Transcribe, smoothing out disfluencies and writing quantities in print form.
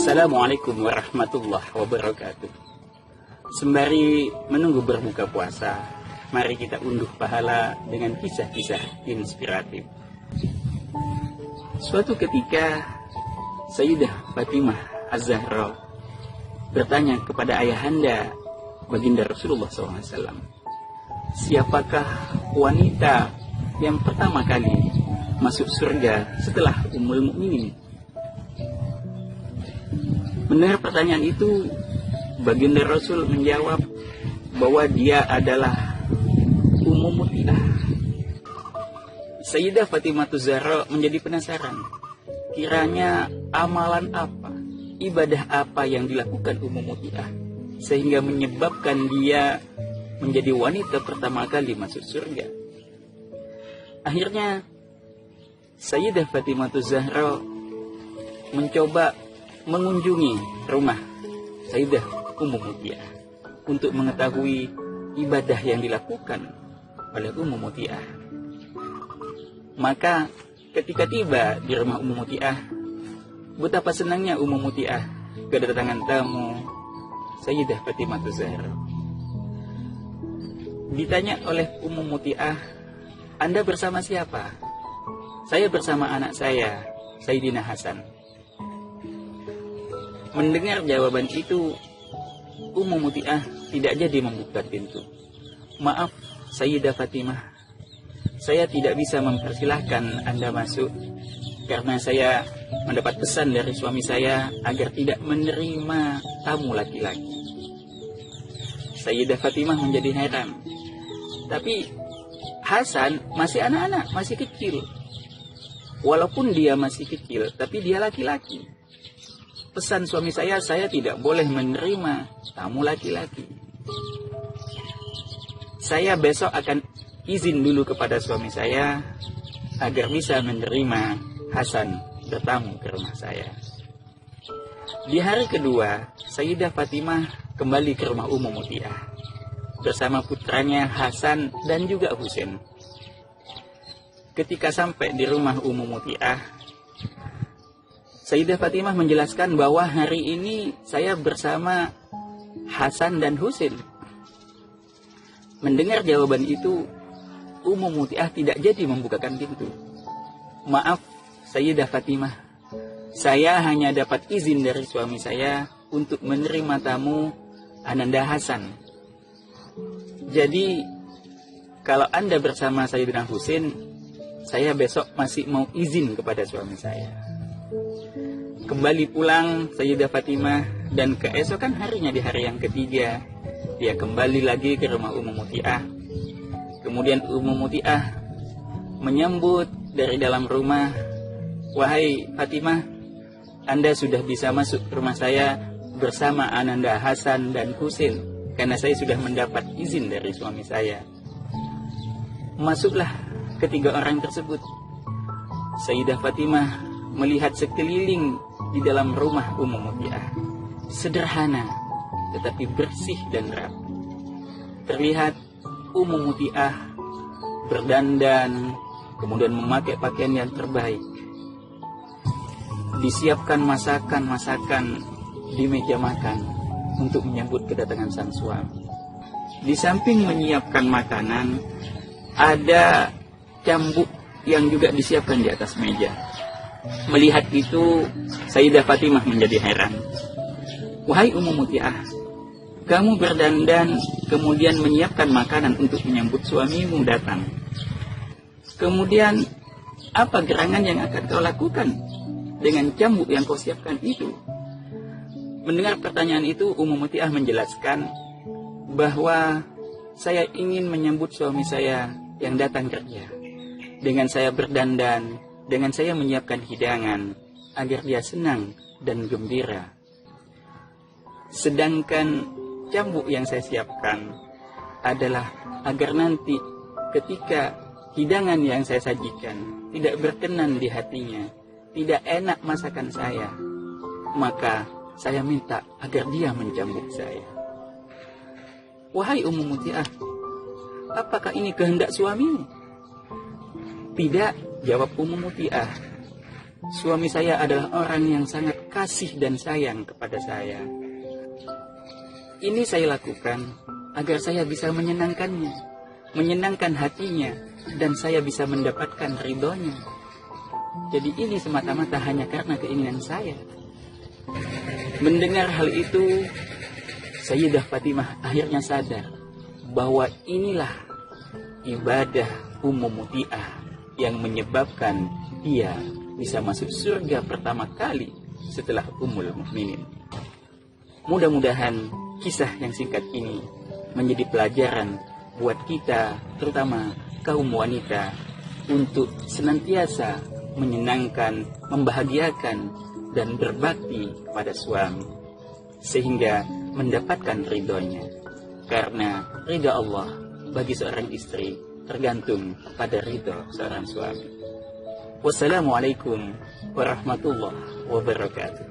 Assalamualaikum warahmatullahi wabarakatuh. Sembari menunggu berbuka puasa, mari kita unduh pahala dengan kisah-kisah inspiratif. Suatu ketika, Sayyidah Fatimah Az-Zahra bertanya kepada ayahanda baginda Rasulullah SAW, siapakah wanita yang pertama kali masuk surga setelah Ummul Mukminin? Mendengar pertanyaan itu, baginda Rasul menjawab bahwa dia adalah Ummu Muti'ah. Sayyidah Fatimah Az-Zahra menjadi penasaran, kiranya amalan apa, ibadah apa yang dilakukan Ummu Muti'ah sehingga menyebabkan dia menjadi wanita pertama kali masuk surga. Akhirnya Sayyidah Fatimah Az-Zahra mencoba mengunjungi rumah Sayyidah Ummu Muti'ah untuk mengetahui ibadah yang dilakukan oleh Ummu Muti'ah. Maka ketika tiba di rumah Ummu Muti'ah, betapa senangnya Ummu Muti'ah kedatangan tamu Sayyidah Fatimah Az-Zahra. Ditanya oleh Ummu Muti'ah, "Anda bersama siapa?" "Saya bersama anak saya, Sayyidina Hasan." Mendengar jawaban itu, Ummu Muti'ah tidak jadi membuka pintu. "Maaf, Sayyidah Fatimah, saya tidak bisa mempersilahkan Anda masuk karena saya mendapat pesan dari suami saya agar tidak menerima tamu laki-laki." Sayyidah Fatimah menjadi heran. Tapi Hasan masih anak-anak, masih kecil. Walaupun dia masih kecil, tapi dia laki-laki. Pesan suami saya tidak boleh menerima tamu laki-laki. Saya besok akan izin dulu kepada suami saya agar bisa menerima Hasan bertamu ke rumah saya. Di hari kedua, Sayyidah Fatimah kembali ke rumah Ummu Muti'ah bersama putranya Hasan dan juga Husain. Ketika sampai di rumah Ummu Muti'ah, Sayyidah Fatimah menjelaskan bahwa hari ini saya bersama Hasan dan Husain. Mendengar jawaban itu, Ummu Muti'ah tidak jadi membukakan pintu. "Maaf, Sayyidah Fatimah, saya hanya dapat izin dari suami saya untuk menerima tamu Ananda Hasan. Jadi, kalau Anda bersama Sayyidina Husain, saya besok masih mau izin kepada suami saya." Kembali pulang Sayyidah Fatimah, dan keesokan harinya di hari yang ketiga, dia kembali lagi ke rumah Ummu Muti'ah. Kemudian Ummu Muti'ah menyambut dari dalam rumah, "Wahai Fatimah, Anda sudah bisa masuk ke rumah saya bersama Ananda Hasan dan Husain, karena saya sudah mendapat izin dari suami saya." Masuklah ketiga orang tersebut. Sayyidah Fatimah melihat sekeliling di dalam rumah Ummu Muti'ah. Sederhana, tetapi bersih dan rapi. Terlihat Ummu Muti'ah berdandan, kemudian memakai pakaian yang terbaik. Disiapkan masakan-masakan di meja makan untuk menyambut kedatangan sang suami. Di samping menyiapkan makanan, ada cambuk yang juga disiapkan di atas meja. Melihat itu, Sayyidah Fatimah menjadi heran. "Wahai Ummu Muti'ah, kamu berdandan kemudian menyiapkan makanan untuk menyambut suamimu datang. Kemudian apa gerangan yang akan kau lakukan dengan cambuk yang kau siapkan itu?" Mendengar pertanyaan itu, Ummu Muti'ah menjelaskan bahwa saya ingin menyambut suami saya yang datang kerja. Dengan saya berdandan, dengan saya menyiapkan hidangan agar dia senang dan gembira. Sedangkan cambuk yang saya siapkan adalah agar nanti ketika hidangan yang saya sajikan tidak berkenan di hatinya, tidak enak masakan saya, maka saya minta agar dia mencambuk saya. "Wahai Ummu Muti'ah, apakah ini kehendak suamimu?" "Tidak," jawab Ummu Muti'ah. suami saya adalah orang yang sangat kasih dan sayang kepada saya. Ini saya lakukan agar saya bisa menyenangkannya, menyenangkan hatinya, dan saya bisa mendapatkan ridhonya. Jadi ini semata-mata hanya karena keinginan saya. Mendengar hal itu, Sayyidah Fatimah akhirnya sadar bahwa inilah ibadah Ummu Muti'ah yang menyebabkan dia bisa masuk surga pertama kali setelah Ummul Mukminin. Mudah-mudahan kisah yang singkat ini menjadi pelajaran buat kita, terutama kaum wanita, untuk senantiasa menyenangkan, membahagiakan, dan berbakti kepada suami, sehingga mendapatkan ridhonya. Karena ridha Allah bagi seorang istri tergantung pada ridho seorang suami. Wassalamualaikum warahmatullahi wabarakatuh.